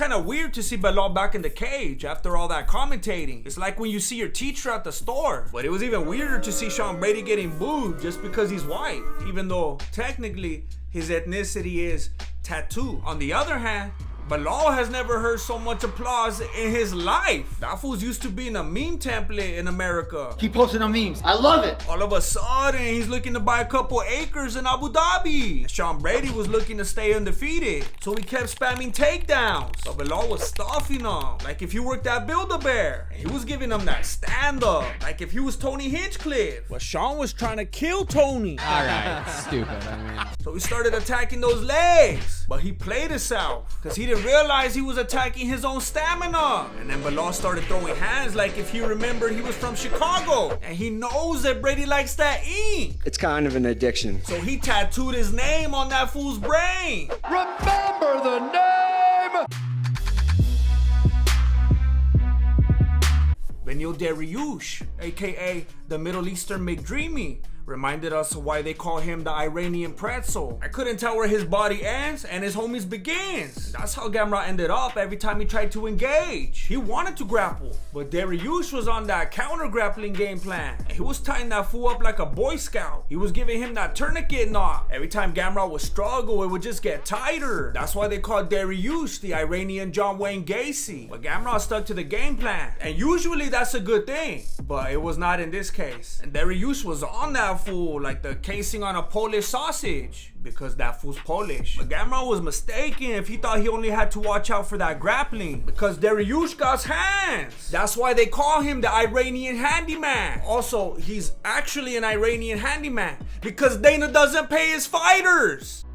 kind of weird to see Belal back in the cage after all that commentating. It's like when you see your teacher at the store. But it was even weirder to see Sean Brady getting booed just because he's white, even though technically his ethnicity is tattoo. On the other hand, Belal has never heard so much applause in his life. That fool's used to being a meme template in America. Keep posting on memes. I love it. All of a sudden, he's looking to buy a couple acres in Abu Dhabi. Sean Brady was looking to stay undefeated, so he kept spamming takedowns. But Belal was stuffing him, like if he worked at Build-A-Bear. And he was giving him that stand-up, like if he was Tony Hinchcliffe. But Sean was trying to kill Tony. Alright, stupid, I mean. So he started attacking those legs, but he played himself, because he didn't realize he was attacking his own stamina. And then Belal started throwing hands like if he remembered he was from Chicago. And he knows that Brady likes that ink. It's kind of an addiction. So he tattooed his name on that fool's brain. Remember the name! Benil Dariush, aka the Middle Eastern McDreamy, reminded us of why they call him the Iranian pretzel. I couldn't tell where his body ends and his homies begins. That's how Gamrot ended up every time he tried to engage. He wanted to grapple, but Dariush was on that counter grappling game plan. And he was tying that fool up like a Boy Scout. He was giving him that tourniquet knot. Every time Gamrot would struggle, it would just get tighter. That's why they called Dariush the Iranian John Wayne Gacy. But Gamrot stuck to the game plan. And usually that's a good thing, but it was not in this case. And Dariush was on that fool like the casing on a Polish sausage, because that fool's Polish. But Gamrot was mistaken if he thought he only had to watch out for that grappling, because Dariush got hands. That's why they call him the Iranian handyman. Also, he's actually an Iranian handyman because Dana doesn't pay his fighters.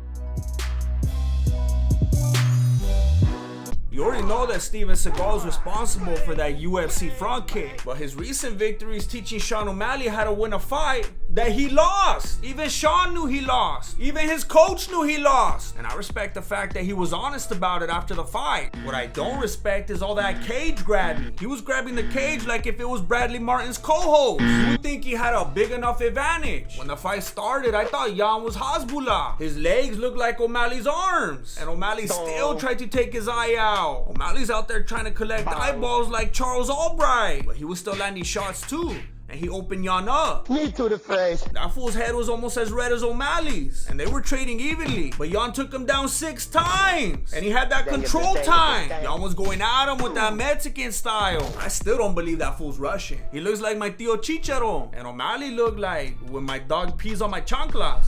You already know that Steven Seagal is responsible for that UFC front kick, but his recent victories teaching Sean O'Malley how to win a fight that he lost. Even Sean knew he lost. Even his coach knew he lost. And I respect the fact that he was honest about it after the fight. What I don't respect is all that cage grabbing. He was grabbing the cage like if it was Bradley Martin's co-host. You would think he had a big enough advantage. When the fight started, I thought Jan was Hasbullah. His legs looked like O'Malley's arms. And O'Malley still tried to take his eye out. O'Malley's out there trying to collect eyeballs like Charles Albright, but he was still landing shots too. And he opened Jan up. Knee to the face. That fool's head was almost as red as O'Malley's. And they were trading evenly. But Jan took him down 6 times. And he had that control time. Jan was going at him with that Mexican style. I still don't believe that fool's Russian. He looks like my Tío Chicharo. And O'Malley looked like when my dog pees on my chanclas.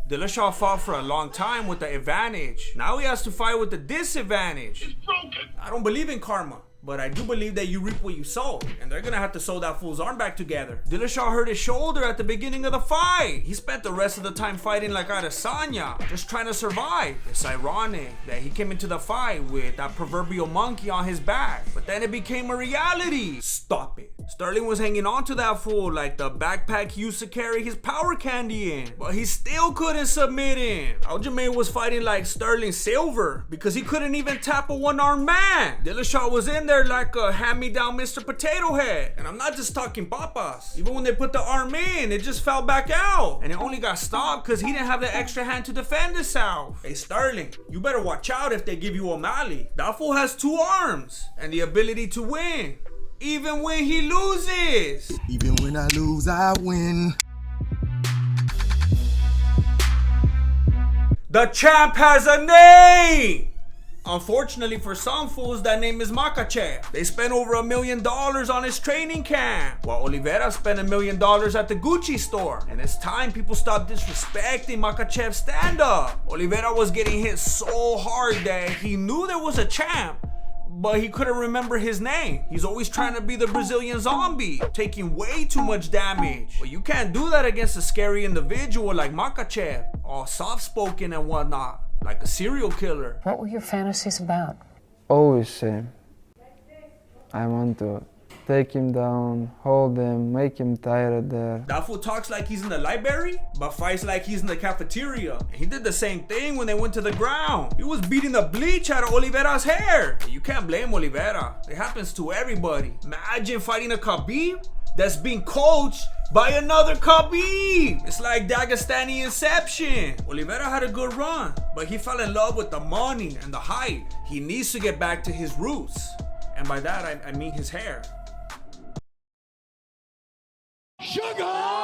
Dillashaw fought for a long time with the advantage. Now he has to fight with the disadvantage. It's broken. I don't believe in karma, but I do believe that you reap what you sow, and they're gonna have to sew that fool's arm back together. Dillashaw hurt his shoulder at the beginning of the fight. He spent the rest of the time fighting like Adesanya, just trying to survive. It's ironic that he came into the fight with that proverbial monkey on his back, but then it became a reality. Stop it. Sterling was hanging on to that fool like the backpack he used to carry his power candy in, but he still couldn't submit him. Aljamain was fighting like Sterling Silver because he couldn't even tap a one-armed man. Dillashaw was in there like a hand-me-down Mr. Potato Head. And I'm not just talking papas. Even when they put the arm in, it just fell back out. And it only got stopped because he didn't have the extra hand to defend himself. Hey Sterling, you better watch out if they give you O'Malley. That fool has 2 arms and the ability to win. Even when he loses. Even when I lose, I win. The champ has a name! Unfortunately for some fools, that name is Makhachev. They spent over $1 million on his training camp, while Oliveira spent $1 million at the Gucci store. And it's time people stop disrespecting Makhachev's stand-up. Oliveira was getting hit so hard that he knew there was a champ, but he couldn't remember his name. He's always trying to be the Brazilian zombie, taking way too much damage. But you can't do that against a scary individual like Makhachev, all soft-spoken and whatnot, like a serial killer. What were your fantasies about? Always same. I want to take him down, hold him, make him tired there. That fool talks like he's in the library, but fights like he's in the cafeteria. And he did the same thing when they went to the ground. He was beating the bleach out of Oliveira's hair. You can't blame Oliveira. It happens to everybody. Imagine fighting a Khabib. that's being coached by another Khabib. It's like Dagestani Inception. Oliveira had a good run, but he fell in love with the money and the height. He needs to get back to his roots. And by that, I mean his hair. Sugar!